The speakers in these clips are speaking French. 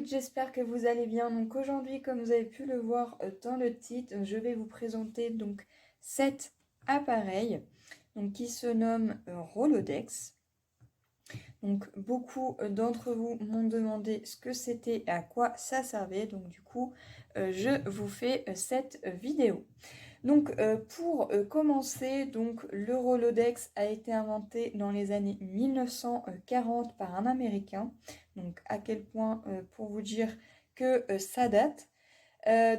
toutes, j'espère que vous allez bien. Donc aujourd'hui, comme vous avez pu le voir dans le titre, je vais vous présenter donc cet appareil donc, qui se nomme Rolodex. Donc beaucoup d'entre vous m'ont demandé ce que c'était et à quoi ça servait. Donc du coup, je vous fais cette vidéo. Donc pour commencer, donc le Rolodex a été inventé dans les années 1940 par un Américain. Donc à quel point pour vous dire que ça date.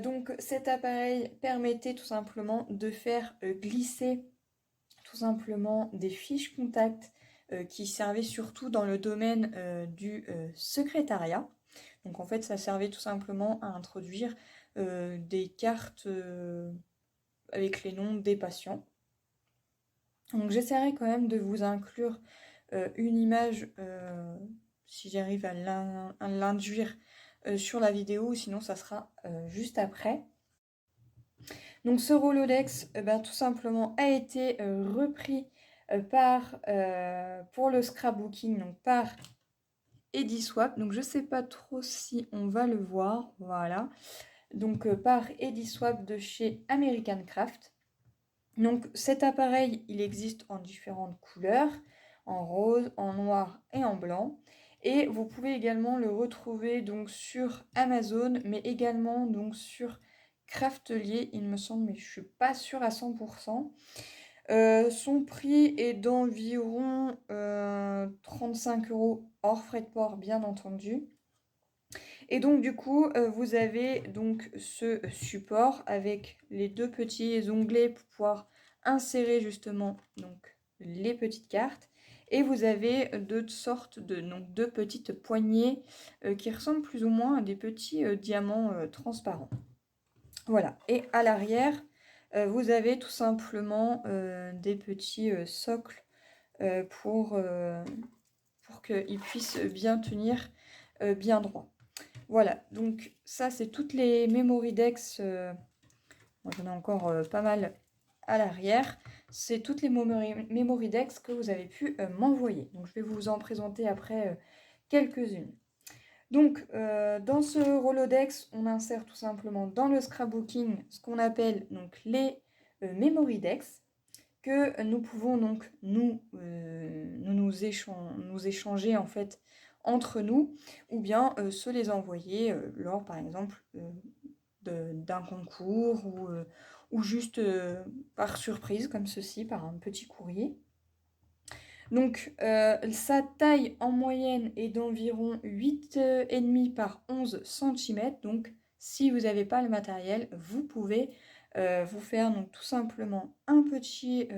Donc cet appareil permettait tout simplement de faire glisser tout simplement des fiches contacts qui servaient surtout dans le domaine du secrétariat. Donc en fait ça servait tout simplement à introduire des cartes avec les noms des patients. Donc j'essaierai quand même de vous inclure une image si j'arrive à l'induire sur la vidéo, sinon ça sera juste après. Donc ce Rolodex, tout simplement, a été repris pour le scrapbooking, donc par Ediswap. Donc je ne sais pas trop si on va le voir, voilà. Donc par Ediswap de chez American Craft. Donc cet appareil, il existe en différentes couleurs, en rose, en noir et en blanc. Et vous pouvez également le retrouver donc sur Amazon, mais également donc sur Craftelier, il me semble, mais je ne suis pas sûre à 100%. Son prix est d'environ 35 € hors frais de port, bien entendu. Et donc du coup, vous avez donc ce support avec les deux petits onglets pour pouvoir insérer justement donc les petites cartes. Et vous avez deux sortes de deux petites poignées qui ressemblent plus ou moins à des petits diamants transparents. Voilà. Et à l'arrière, vous avez tout simplement des petits socles pour qu'ils puissent bien tenir bien droit. Voilà, donc ça c'est toutes les memory decks, moi j'en ai encore pas mal à l'arrière, c'est toutes les memory decks que vous avez pu m'envoyer. Donc je vais vous en présenter après quelques-unes. Donc dans ce Rolodex, on insère tout simplement dans le scrapbooking ce qu'on appelle donc les memory decks que nous pouvons donc nous échanger en fait entre nous, ou bien se les envoyer lors par exemple d'un concours ou juste par surprise comme ceci, par un petit courrier. Donc sa taille en moyenne est d'environ 8,5 par 11 cm. Donc si vous n'avez pas le matériel, vous pouvez vous faire donc tout simplement un petit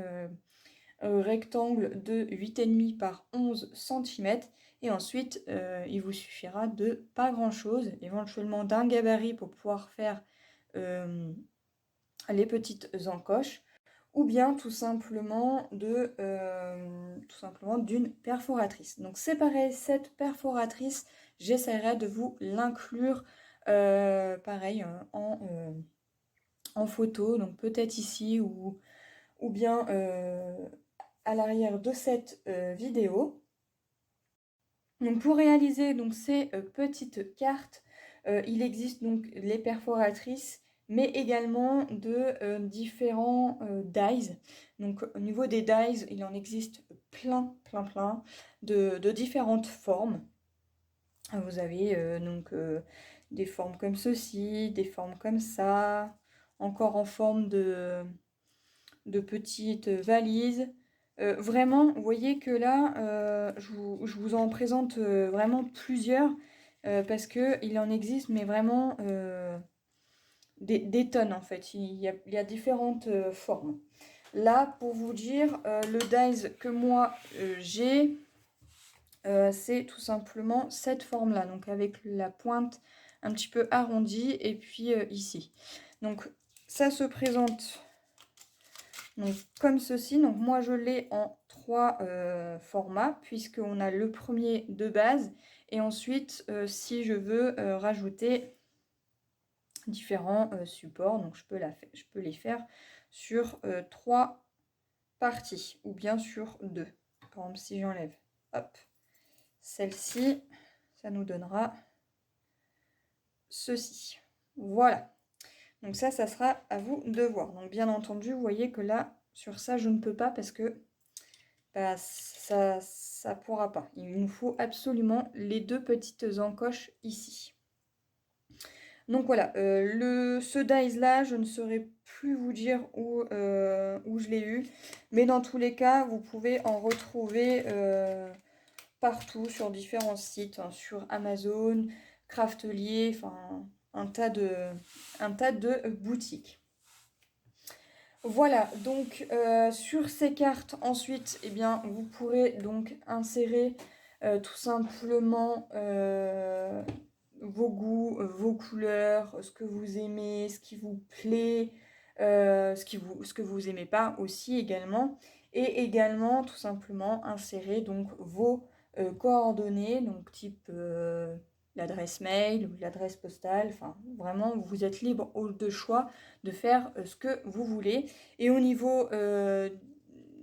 rectangle de 8,5 par 11 cm. Et ensuite, il vous suffira de pas grand chose, éventuellement d'un gabarit pour pouvoir faire les petites encoches, ou bien tout simplement d'une perforatrice. Donc c'est pareil, cette perforatrice, j'essaierai de vous l'inclure pareil en photo, donc peut-être ici ou bien à l'arrière de cette vidéo. Donc pour réaliser donc, ces petites cartes, il existe donc les perforatrices, mais également de différents dies. Donc au niveau des dies, il en existe plein de différentes formes. Vous avez donc des formes comme ceci, des formes comme ça, encore en forme de petites valises. Vraiment, vous voyez que là, je vous en présente vraiment plusieurs parce qu'il en existe, mais vraiment des tonnes en fait. Il y a différentes formes. Là, pour vous dire, le dies que moi j'ai, c'est tout simplement cette forme-là, donc avec la pointe un petit peu arrondie et puis ici. Donc ça se présente donc, comme ceci. Donc moi je l'ai en 3 formats, puisqu'on a le premier de base et ensuite si je veux rajouter différents supports, donc je peux les faire sur 3 parties ou bien sur 2. Par exemple si j'enlève hop celle-ci, ça nous donnera ceci. Voilà. Donc ça sera à vous de voir. Donc bien entendu, vous voyez que là, sur ça, je ne peux pas parce que bah, ça pourra pas. Il nous faut absolument les 2 petites encoches ici. Donc voilà, ce dies là, je ne saurais plus vous dire où je l'ai eu. Mais dans tous les cas, vous pouvez en retrouver partout sur différents sites, hein, sur Amazon, Craftelier, enfin un tas de boutiques. Voilà, donc sur ces cartes, ensuite, eh bien, vous pourrez donc insérer tout simplement vos goûts, vos couleurs, ce que vous aimez, ce qui vous plaît, ce que vous aimez pas aussi également. Et également, tout simplement, insérer donc vos coordonnées, donc type l'adresse mail ou l'adresse postale. Enfin, vraiment, vous êtes libre de choix de faire ce que vous voulez. Et au niveau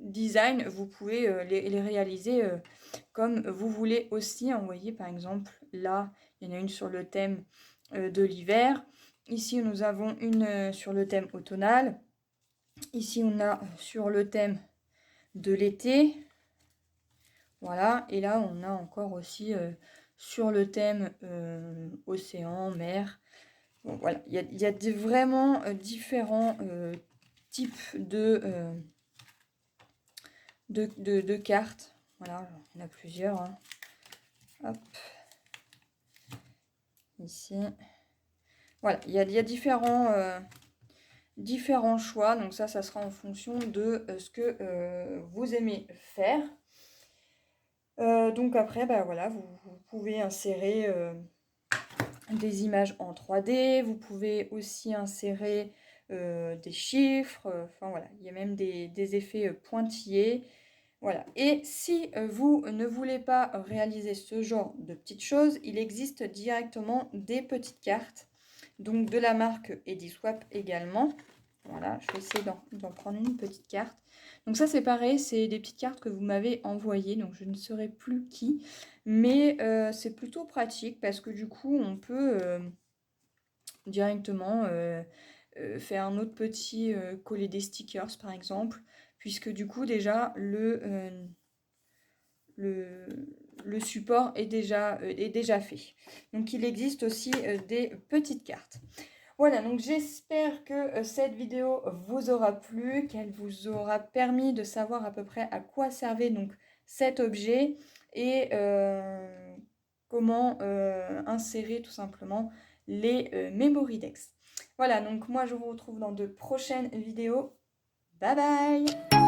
design, vous pouvez les réaliser comme vous voulez aussi. Vous voyez, par exemple, là, il y en a une sur le thème de l'hiver. Ici, nous avons une sur le thème automnal. Ici, on a sur le thème de l'été. Voilà, et là, on a encore aussi sur le thème océan, mer. Bon, voilà, il y a vraiment différents types de cartes. Voilà, il y en a plusieurs. Hein. Hop. Ici. Voilà, il y a différents choix. Donc ça sera en fonction de ce que vous aimez faire. Donc après, bah voilà, vous pouvez insérer des images en 3D. Vous pouvez aussi insérer des chiffres. Enfin voilà, il y a même des effets pointillés. Voilà. Et si vous ne voulez pas réaliser ce genre de petites choses, il existe directement des petites cartes, donc de la marque Ediswap également. Voilà, je vais essayer d'en prendre une petite carte. Donc ça c'est pareil, c'est des petites cartes que vous m'avez envoyées, donc je ne saurais plus qui, mais c'est plutôt pratique parce que du coup on peut directement faire un autre petit coller des stickers par exemple, puisque du coup déjà le support est déjà fait. Donc il existe aussi des petites cartes. Voilà, donc j'espère que cette vidéo vous aura plu, qu'elle vous aura permis de savoir à peu près à quoi servait donc cet objet et comment insérer tout simplement les memory decks. Voilà, donc moi je vous retrouve dans de prochaines vidéos. Bye bye!